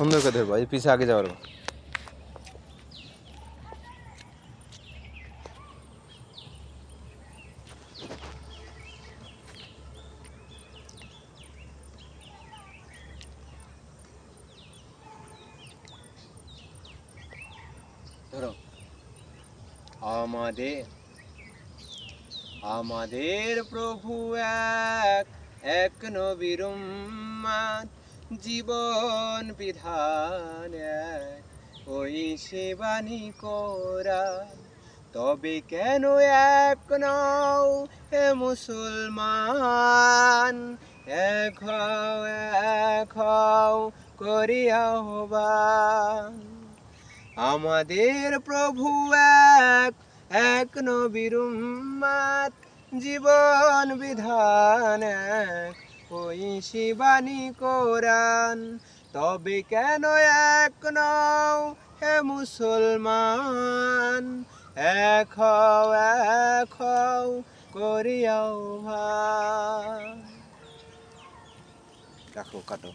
সুন্দর করে ধরবো, এই পিছে আগে যাওয়ার। ধরো। আমাদের আমাদের প্রভু এক, এক নবীর উম্মত, জীবন বিধান এক, ওই সেবানী কোরআন। তবে কেন এক নও হে মুসলমান, এক হও করি আহ্বান। আমাদের প্রভু এক, এক নবীর উম্মত, জীবন বিধান এক, ওই শিবানী কোরআন। তবে কেন এক নও হে মুসলমান, এক হও করি আহ্বান। রাখো, কাটো।